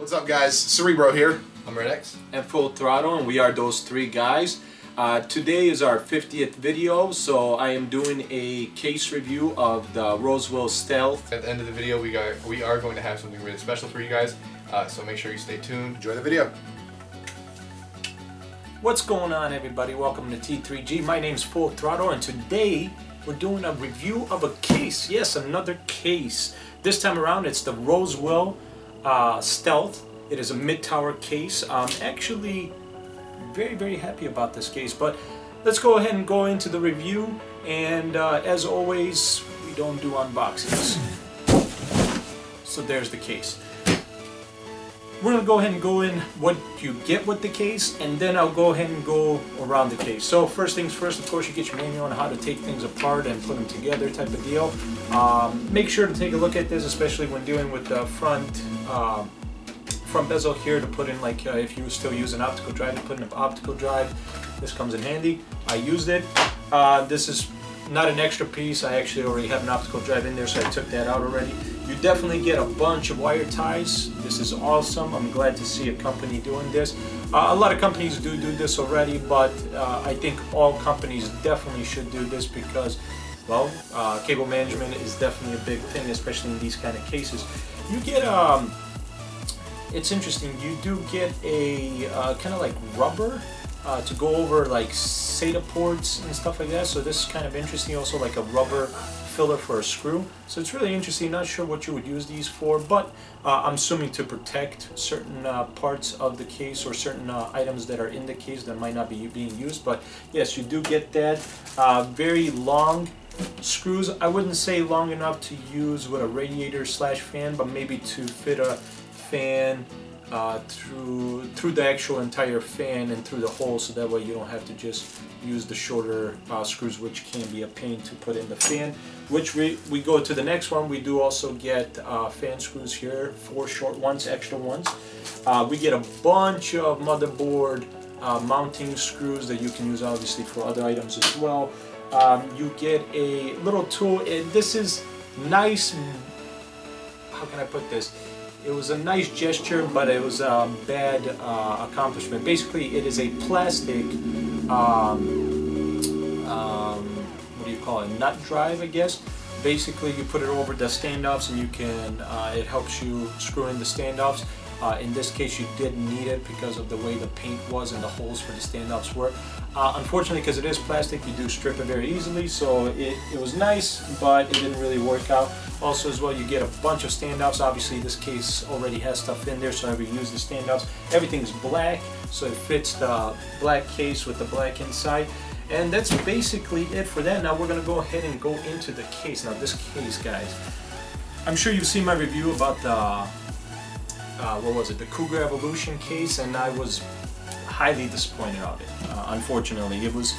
What's up, guys? Cerebro here. I'm Red X. And Fullthrottle, and we are those three guys. Today is our 50th video, so I am doing a case review of the Rosewill Stealth. At the end of the video, we are going to have something really special for you guys, so make sure you stay tuned. Enjoy the video. What's going on, everybody? Welcome to T3G. My name's Fullthrottle, and today we're doing a review of a case. Yes, another case. This time around, it's the Rosewill Stealth. It is a mid-tower case. I'm actually very happy about this case, but let's go ahead and go into the review. And as always, we don't do unboxings. So there's the case. We're gonna go ahead and go in what you get with the case, and then I'll go ahead and go around the case. So first things first, of course, you get your manual on how to take things apart and put them together type of deal. Make sure to take a look at this, especially when dealing with the front bezel here, to put in, like, if you still use an optical drive, to put in an optical drive. This comes in handy. I used it. This is not an extra piece. I actually already have an optical drive in there, so I took that out already. You definitely get a bunch of wire ties. This is awesome. I'm glad to see a company doing this. A lot of companies do this already, but I think all companies definitely should do this because, well, cable management is definitely a big thing, especially in these kind of cases. You get it's interesting, you do get a kind of like rubber to go over like SATA ports and stuff like that, so this is kind of interesting. Also like a rubber filler for a screw, so it's really interesting. Not sure what you would use these for, but I'm assuming to protect certain parts of the case or certain items that are in the case that might not be being used. But yes, you do get that. Very long screws. I wouldn't say long enough to use with a radiator slash fan, but maybe to fit a fan through the actual entire fan and through the hole, so that way you don't have to just use the shorter screws, which can be a pain to put in the fan. Which we go to the next one. We do also get fan screws here, 4 short ones, extra ones. We get a bunch of motherboard mounting screws that you can use obviously for other items as well. You get a little tool, and this is nice. How can I put this? It was a nice gesture, but it was a bad accomplishment. Basically, it is a plastic, what do you call it, nut drive, I guess. Basically, you put it over the standoffs, and you can, it helps you screw in the standoffs. In this case, you didn't need it because of the way the paint was and the holes for the standoffs were. Unfortunately, because it is plastic, you do strip it very easily, so it was nice, but it didn't really work out. Also as well, you get a bunch of standoffs. Obviously, this case already has stuff in there, so I reuse the standoffs. Everything's black, so it fits the black case with the black inside. And that's basically it for that. Now we're going to go ahead and go into the case. Now this case, guys, I'm sure you've seen my review about the what was it, the Cougar Evolution case, and I was highly disappointed of it. Unfortunately, it was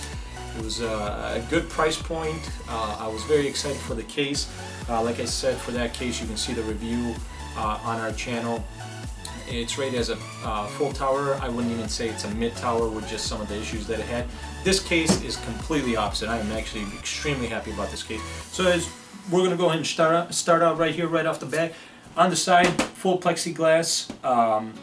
a good price point. I was very excited for the case. Like I said, for that case, you can see the review on our channel. It's rated as a full tower. I wouldn't even say it's a mid tower with just some of the issues that it had. This case is completely opposite. I am actually extremely happy about this case. So we're going to go ahead and start out right here, right off the bat. On the side, full plexiglass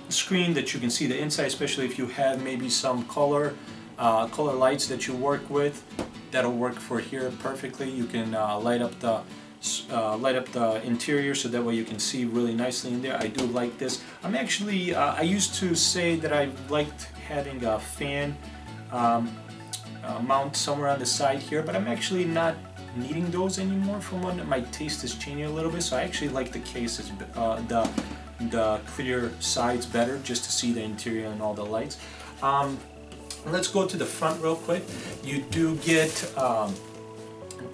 screen that you can see the inside, especially if you have maybe some color lights that you work with. That'll work for here perfectly. You can light up the interior, so that way you can see really nicely in there. I do like this. I'm actually, I used to say that I liked having a fan mount somewhere on the side here, but I'm actually not needing those anymore. From one, my taste is changing a little bit, so I actually like the cases, the clear sides better, just to see the interior and all the lights. Let's go to the front real quick. You do get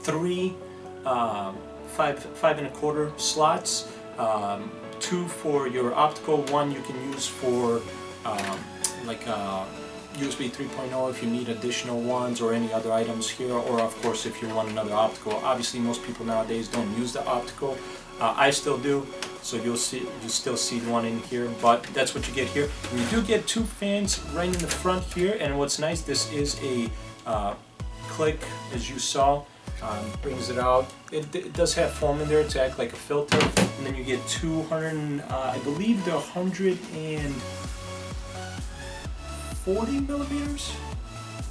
3 5.25 slots, 2 for your optical, 1 you can use for like USB 3.0 if you need additional ones or any other items here, or of course if you want another optical. Obviously most people nowadays don't use the optical. I still do, so you still see one in here, but that's what you get here. And you do get 2 fans right in the front here, and what's nice, this is a click, as you saw. Brings it out. It does have foam in there to act like a filter, and then you get 200, I believe they're 140 millimeters.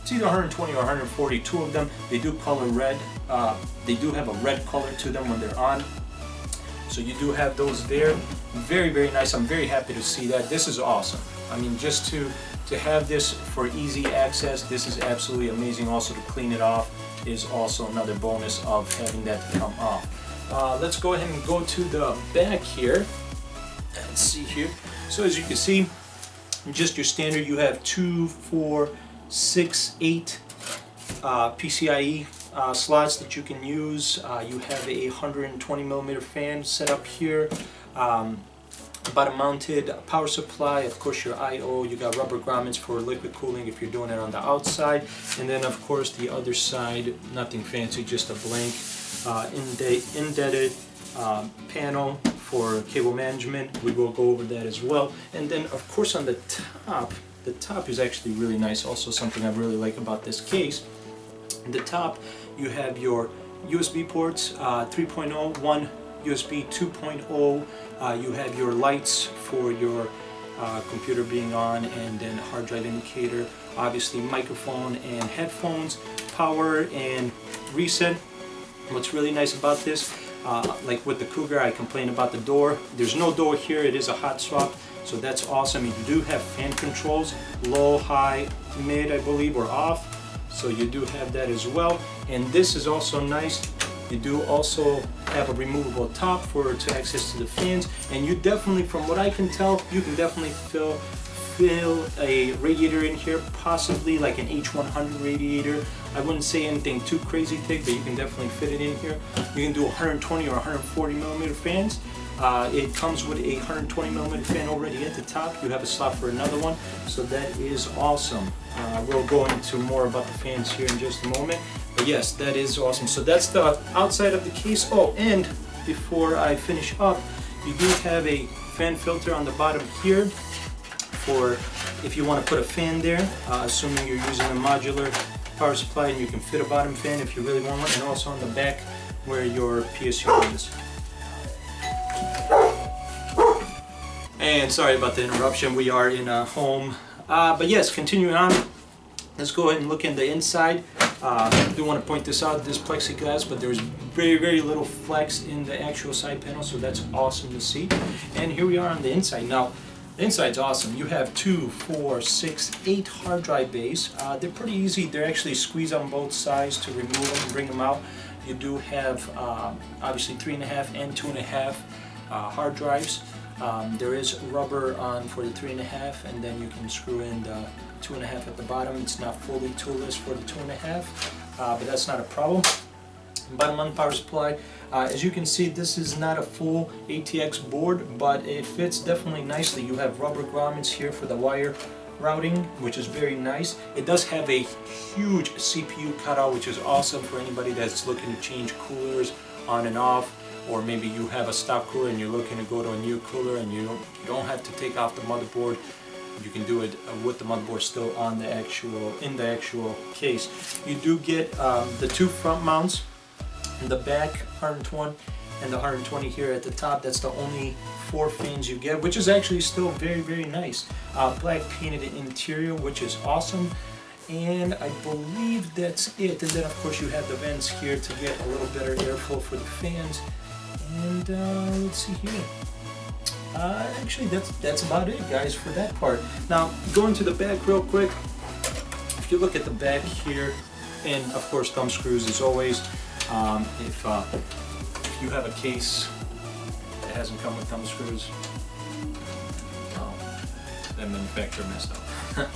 It's either 120 or 140, two of them. They do color red. They do have a red color to them when they're on. So you do have those there. Very, very nice. I'm very happy to see that. This is awesome. I mean, just to have this for easy access, this is absolutely amazing. Also to clean it off is also another bonus of having that to come off. Let's go ahead and go to the back here. Let's see here. So as you can see, just your standard, you have 2, 4, 6, 8 PCIe slots that you can use. You have a 120 millimeter fan set up here. Bottom mounted power supply, of course your I/O, you got rubber grommets for liquid cooling if you're doing it on the outside, and then of course the other side, nothing fancy, just a blank indented panel for cable management. We will go over that as well. And then of course on the top is actually really nice, also something I really like about this case. In the top you have your USB ports, 3.0, one USB 2.0, you have your lights for your computer being on, and then hard drive indicator, obviously microphone and headphones, power and reset. What's really nice about this, like with the Cougar, I complained about the door. There's no door here, it is a hot swap, so that's awesome. You do have fan controls, low, high, mid I believe, or off, so you do have that as well. And this is also nice. You do also have a removable top to access to the fans, and you definitely, from what I can tell, you can definitely fill a radiator in here, possibly like an H100 radiator. I wouldn't say anything too crazy thick, but you can definitely fit it in here. You can do 120 or 140 millimeter fans. It comes with a 120 millimeter fan already at the top. You have a slot for another one, so that is awesome. We'll go into more about the fans here in just a moment. But yes, that is awesome. So that's the outside of the case. Oh, and before I finish up, you do have a fan filter on the bottom here for if you want to put a fan there, assuming you're using a modular power supply, and you can fit a bottom fan if you really want one, and also on the back where your PSU is. And sorry about the interruption, we are in a home. But yes, continuing on, let's go ahead and look in the inside. I do want to point this out, this plexiglass, but there's very, very little flex in the actual side panel, so that's awesome to see. And here we are on the inside. Now, the inside's awesome. You have 2, 4, 6, 8 hard drive bays. They're pretty easy. They're actually squeezed on both sides to remove them and bring them out. You do have obviously 3.5 and 2.5 hard drives. There is rubber on for the 3.5, and then you can screw in the 2.5 at the bottom. It's not fully toolless for the 2.5, but that's not a problem. Bottom on power supply. As you can see, this is not a full ATX board, but it fits definitely nicely. You have rubber grommets here for the wire routing, which is very nice. It does have a huge CPU cutout, which is awesome for anybody that's looking to change coolers on and off, or maybe you have a stock cooler and you're looking to go to a new cooler and you don't have to take off the motherboard. You can do it with the motherboard still on the in the actual case. You do get the 2 front mounts in the back, 120 and the 120 here at the top. That's the only 4 fans you get, which is actually still very, very nice. Black painted interior, which is awesome. And I believe that's it. And then of course you have the vents here to get a little better airflow for the fans. And let's see here. Actually, that's about it, guys, for that part. Now, going to the back real quick. If you look at the back here, and of course thumb screws as always. If you have a case that hasn't come with thumb screws, that manufacturer messed up.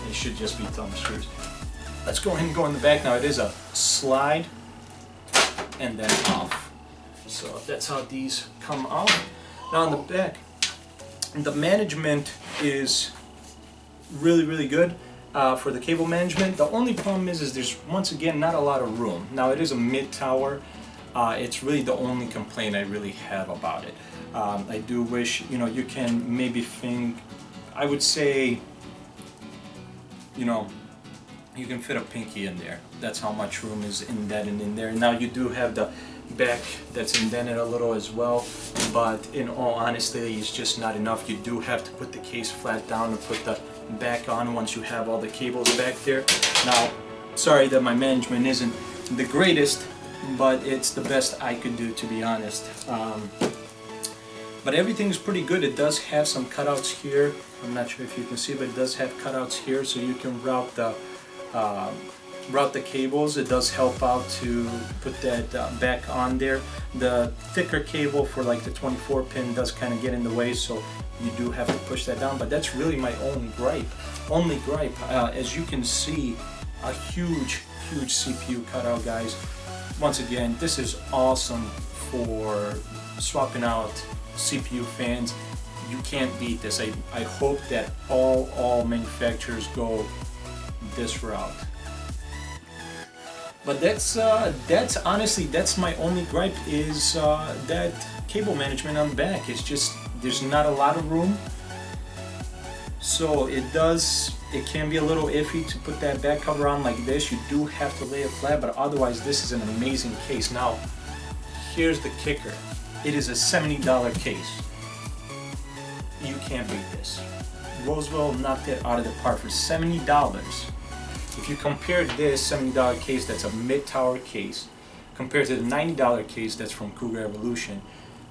It should just be thumb screws. Let's go ahead and go in the back now. It is a slide and then off. So that's how these come off. Now on the back, the management is really, really good for the cable management. The only problem is there's, once again, not a lot of room. Now it is a mid-tower. It's really the only complaint I really have about it. I do wish, you can maybe think, I would say, You can fit a pinky in there. That's how much room is indented in there. Now you do have the back that's indented a little as well, but in all honesty, it's just not enough. You do have to put the case flat down and put the back on once you have all the cables back there. Now, sorry that my management isn't the greatest, but it's the best I could do, to be honest. But everything's pretty good. It does have some cutouts here. I'm not sure if you can see, but it does have cutouts here, so you can route the cables. It does help out to put that back on there. The thicker cable for like the 24 pin does kind of get in the way, so you do have to push that down. But that's really my only gripe. As you can see, a huge CPU cutout, guys. Once again, this is awesome for swapping out CPU fans. You can't beat this. I hope that all manufacturers go this route. But that's honestly, that's my only gripe, is that cable management on the back. It's just, there's not a lot of room, so it can be a little iffy to put that back cover on like this. You do have to lay it flat, but otherwise this is an amazing case. Now here's the kicker. It is a $70 case. You can't beat this. Rosewill knocked it out of the park for $70. If you compare this $70 case that's a mid-tower case compared to the $90 case that's from Cougar Evolution,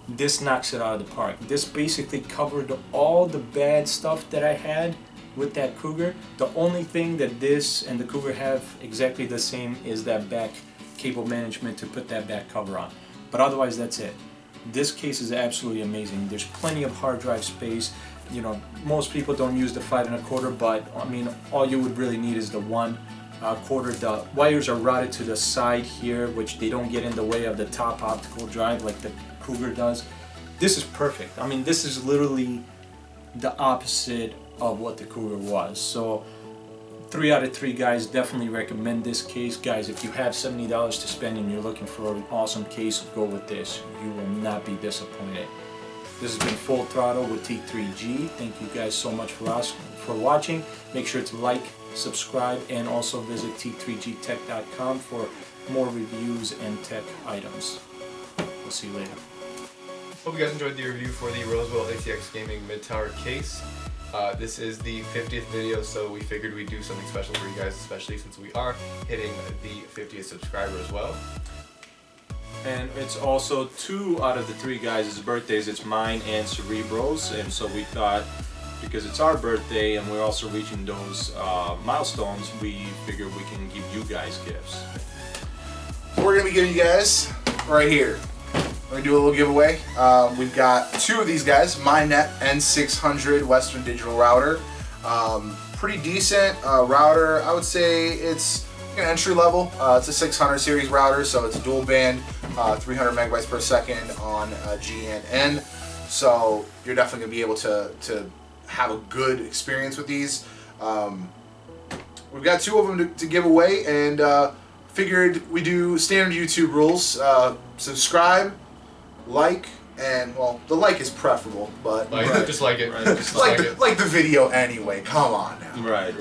this knocks it out of the park. This basically covered all the bad stuff that I had with that Cougar. The only thing that this and the Cougar have exactly the same is that back cable management to put that back cover on. But otherwise, that's it. This case is absolutely amazing. There's plenty of hard drive space. You know, most people don't use the 5 1/4, but I mean, all you would really need is the 1 1/4. The wires are routed to the side here, which they don't get in the way of the top optical drive like the Cougar does. This is perfect. I mean, this is literally the opposite of what the Cougar was. So 3 out of 3 guys, definitely recommend this case. Guys, if you have $70 to spend and you're looking for an awesome case, go with this. You will not be disappointed. This has been Full Throttle with T3G. Thank you guys so much for watching. Make sure to like, subscribe, and also visit t3gtech.com for more reviews and tech items. We'll see you later. Hope you guys enjoyed the review for the Rosewill ATX Gaming Mid-Tower case. This is the 50th video, so we figured we'd do something special for you guys, especially since we are hitting the 50th subscriber as well. And it's also 2 out of the 3 guys' birthdays. It's mine and Cerebro's, and so we thought, because it's our birthday and we're also reaching those milestones, we figured we can give you guys gifts. So we're gonna be giving you guys right here. We're gonna do a little giveaway. We've got 2 of these guys, MyNet N600 Western Digital router. Pretty decent router. I would say it's an entry level. It's a 600 series router, so it's a dual band, 300 megabytes per second on G and N. So you're definitely gonna be able to have a good experience with these. We've got 2 of them to give away, and figured we do standard YouTube rules. Subscribe, like, and well, the like is preferable, but Just like it. Right. Just like the video anyway. Come on now. Right.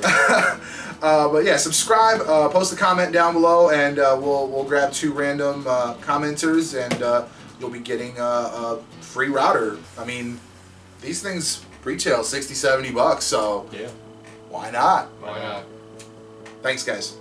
But yeah, subscribe, post a comment down below, and we'll grab 2 random commenters, and you'll be getting a free router. I mean, these things retail $60-70, so yeah, why not? Why not? Thanks, guys.